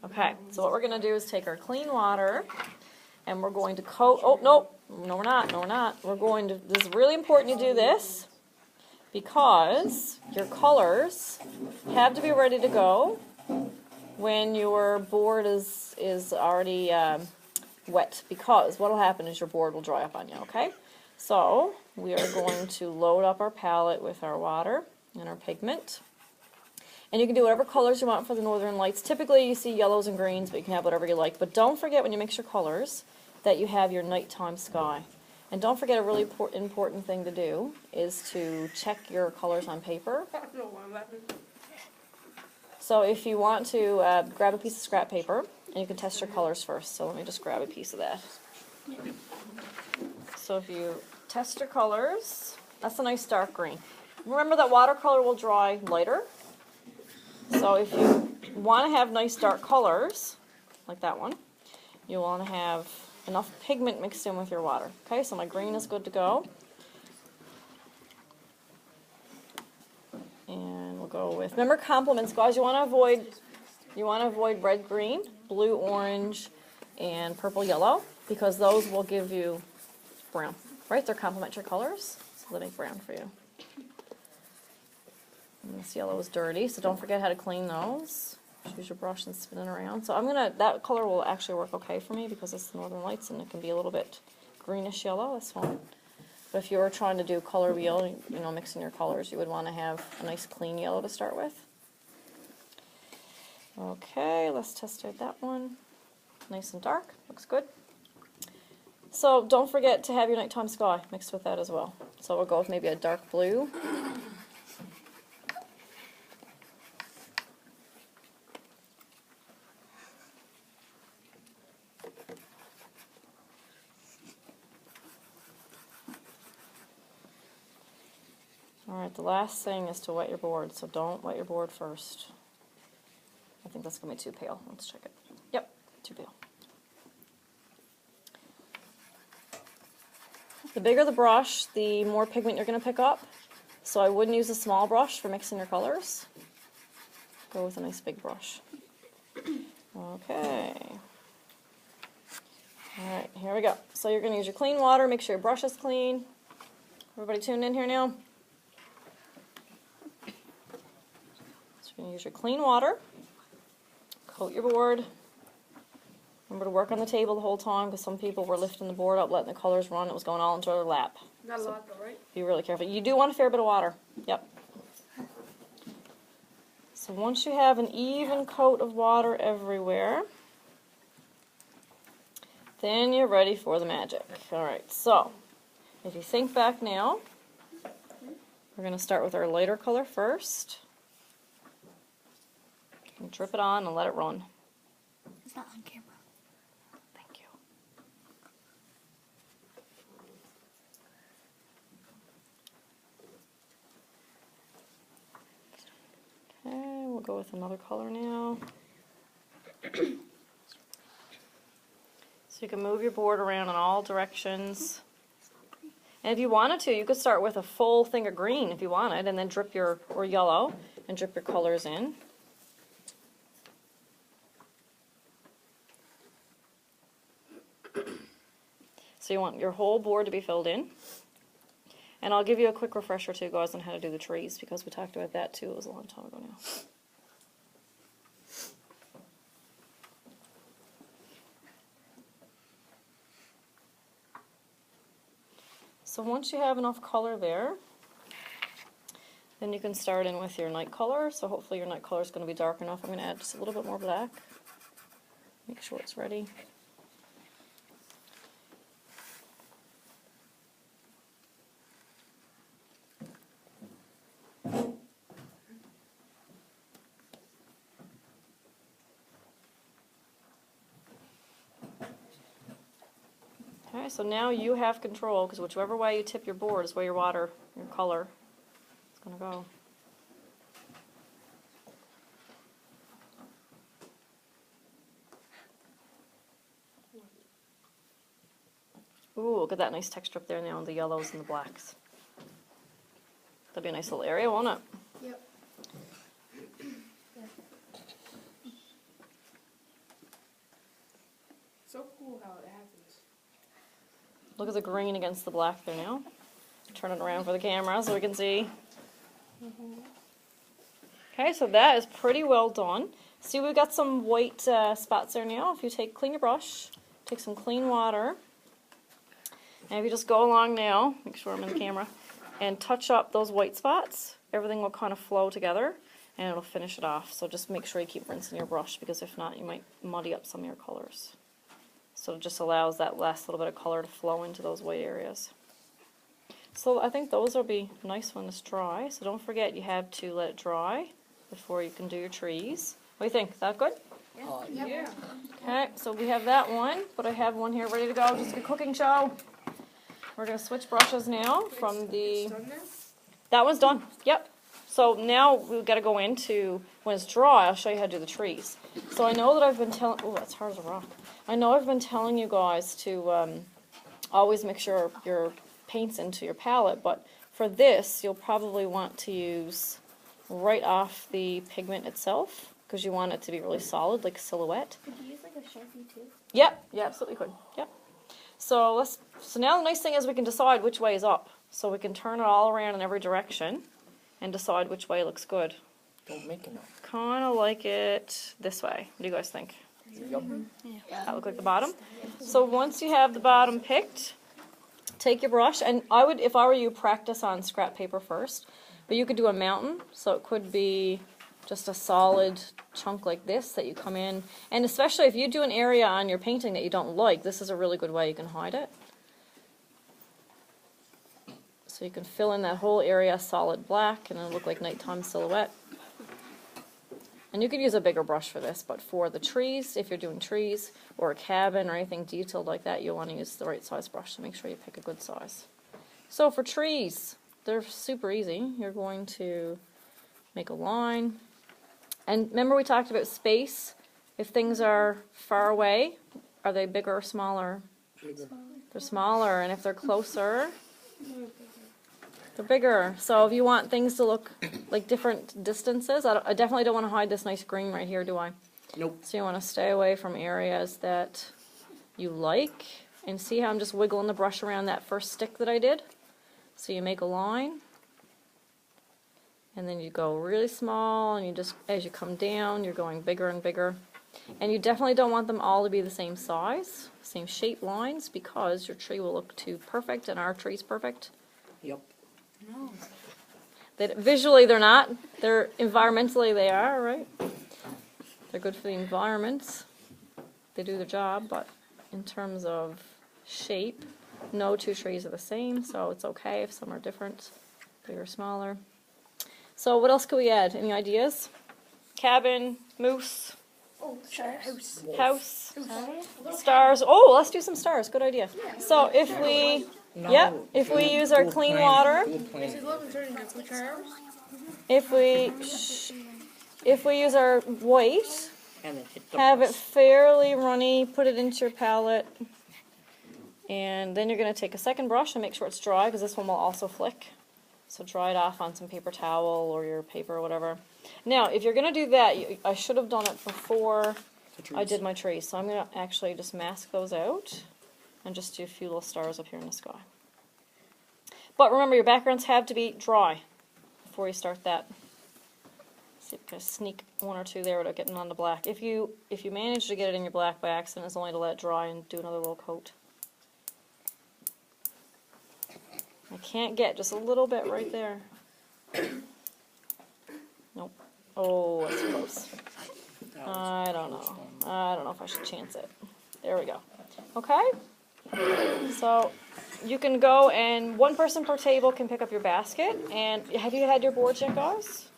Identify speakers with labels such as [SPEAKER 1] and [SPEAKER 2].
[SPEAKER 1] Okay, so what we're going to do is take our clean water and we're going to coat, oh, no, we're not. We're going to, this is really important you do this because your colors have to be ready to go when your board is already wet, because what will happen is your board will dry up on you, okay? So we are going to load up our palette with our water and our pigment. And you can do whatever colors you want for the Northern Lights. Typically you see yellows and greens, but you can have whatever you like. But don't forget when you mix your colors that you have your nighttime sky. And don't forget a really important thing to do is to check your colors on paper. So if you want to grab a piece of scrap paper, and you can test your colors first. So let me just grab a piece of that. So if you test your colors, that's a nice dark green. Remember that watercolor will dry lighter. So if you want to have nice dark colors, like that one, you want to have enough pigment mixed in with your water. Okay, so my green is good to go. And we'll go with, remember complements, guys, you want to avoid red, green, blue, orange, and purple, yellow, because those will give you brown, right? They're complementary colors, so they make brown for you. And this yellow is dirty, so don't forget how to clean those. Just use your brush and spin it around. So that color will actually work okay for me because it's the Northern Lights and it can be a little bit greenish yellow, that's fine. But if you were trying to do color wheel, mixing your colors, you would want to have a nice clean yellow to start with. Okay, let's test out that one. Nice and dark, looks good. So don't forget to have your nighttime sky mixed with that as well. So we'll go with maybe a dark blue. Alright, the last thing is to wet your board, so don't wet your board first. I think that's going to be too pale. Let's check it. Yep, too pale. The bigger the brush, the more pigment you're going to pick up. So I wouldn't use a small brush for mixing your colors. Go with a nice big brush. Okay. Alright, here we go. So you're going to use your clean water, make sure your brush is clean. Everybody tuned in here now? So you're going to use your clean water, coat your board. Remember to work on the table the whole time because some people were lifting the board up, letting the colors run. It was going all into their lap.
[SPEAKER 2] Not a lot though, right?
[SPEAKER 1] Be really careful. You do want a fair bit of water. Yep. So once you have an even coat of water everywhere, then you're ready for the magic. Alright, so if you think back now, we're going to start with our lighter color first. And drip it on and let it run.
[SPEAKER 3] It's not on camera.
[SPEAKER 1] Thank you. Okay, we'll go with another color now. So you can move your board around in all directions. And if you wanted to, you could start with a full thing of green if you wanted, and then drip or yellow, and drip your colors in. So you want your whole board to be filled in. And I'll give you a quick refresher too, guys, on how to do the trees, because we talked about that too. It was a long time ago now. So once you have enough color there, then you can start in with your night color. So hopefully your night color is going to be dark enough. I'm going to add just a little bit more black. Make sure it's ready. Okay, so now you have control, because whichever way you tip your board is where your water, your color, is going to go. Ooh, look at that nice texture up there now on the yellows and the blacks. That'd be a nice little area, won't it?
[SPEAKER 3] Yep.
[SPEAKER 2] So cool how it happens.
[SPEAKER 1] Look at the green against the black there now. Turn it around for the camera so we can see. Okay, so that is pretty well done. See, we've got some white spots there now. If you clean your brush, take some clean water, and if you just go along now, make sure I'm in the camera, and touch up those white spots, everything will kind of flow together, and it'll finish it off. So just make sure you keep rinsing your brush, because if not, you might muddy up some of your colors. So it just allows that last little bit of color to flow into those white areas. So I think those will be nice when it's dry. So don't forget, you have to let it dry before you can do your trees. What do you think? Is that good?
[SPEAKER 2] Yeah.
[SPEAKER 1] Okay, so we have that one, but I have one here ready to go. Just a cooking show. We're going to switch brushes now from the...
[SPEAKER 2] Done now?
[SPEAKER 1] That one's done. Yep. So now we've got to go into, when it's dry, I'll show you how to do the trees. So I know that I've been telling... Oh, that's hard as a rock. I know I've been telling you guys to always make sure your paint's into your palette, but for this, you'll probably want to use right off the pigment itself, because you want it to be really solid, like a silhouette.
[SPEAKER 3] Could you use like a Sharpie too?
[SPEAKER 1] Yep, you absolutely could. Yep. So now the nice thing is we can decide which way is up. So we can turn it all around in every direction and decide which way looks good.
[SPEAKER 4] Don't make enough.
[SPEAKER 1] Kind of like it this way. What do you guys think?
[SPEAKER 4] Yup.
[SPEAKER 1] That look like the bottom? So once you have the bottom picked, take your brush, and I would, if I were you, practice on scrap paper first. But you could do a mountain, so it could be just a solid chunk like this that you come in. And especially if you do an area on your painting that you don't like, this is a really good way you can hide it. So you can fill in that whole area solid black, and it'll look like nighttime silhouette. And you could use a bigger brush for this, but for the trees, if you're doing trees or a cabin or anything detailed like that, you'll want to use the right size brush, so make sure you pick a good size. So for trees, they're super easy. You're going to make a line. And remember we talked about space. If things are far away, are they bigger or smaller? They're smaller, and if they're closer, they're bigger. So if you want things to look like different distances, I definitely don't want to hide this nice green right here, do I?
[SPEAKER 4] Nope.
[SPEAKER 1] So you want to stay away from areas that you like. And see how I'm just wiggling the brush around that first stick that I did? So you make a line. And then you go really small, and you just, as you come down, you're going bigger and bigger. And you definitely don't want them all to be the same size, same shape lines, because your tree will look too perfect, and our tree's perfect.
[SPEAKER 4] Yup.
[SPEAKER 2] No.
[SPEAKER 1] Visually they're not. They're environmentally they are, right? They're good for the environment. They do their job, but in terms of shape, no two trees are the same, so it's okay if some are different, bigger or smaller. So what else could we add? Any ideas? Cabin, moose,
[SPEAKER 3] Oh, stars.
[SPEAKER 1] house,
[SPEAKER 3] Stars?
[SPEAKER 1] stars. Oh, let's do some stars. Good idea. So if we,
[SPEAKER 4] No.
[SPEAKER 1] yep, if we use our
[SPEAKER 4] Go
[SPEAKER 1] clean
[SPEAKER 4] plain.
[SPEAKER 1] water,
[SPEAKER 4] Go
[SPEAKER 2] Is
[SPEAKER 4] plain.
[SPEAKER 2] it love and turning into quick arrows?
[SPEAKER 1] if we use our white,
[SPEAKER 4] And then hit the
[SPEAKER 1] have it
[SPEAKER 4] brush.
[SPEAKER 1] fairly runny, put it into your palette, and then you're going to take a second brush and make sure it's dry, because this one will also flick. So dry it off on some paper towel or your paper or whatever. Now, if you're going to do that, I should have done it before
[SPEAKER 4] The
[SPEAKER 1] I
[SPEAKER 4] trees.
[SPEAKER 1] did my trees. So I'm going to actually just mask those out and just do a few little stars up here in the sky. But remember, your backgrounds have to be dry before you start that. See if you can sneak one or two there without getting on the black. If you manage to get it in your black by accident, it's only to let it dry and do another little coat. I can't get just a little bit right there. Nope. Oh, that's close.
[SPEAKER 4] That was
[SPEAKER 1] I don't
[SPEAKER 4] close
[SPEAKER 1] know.
[SPEAKER 4] one.
[SPEAKER 1] I don't know if I should chance it. There we go. Okay? So you can go, and one person per table can pick up your basket. And have you had your boards yet, guys?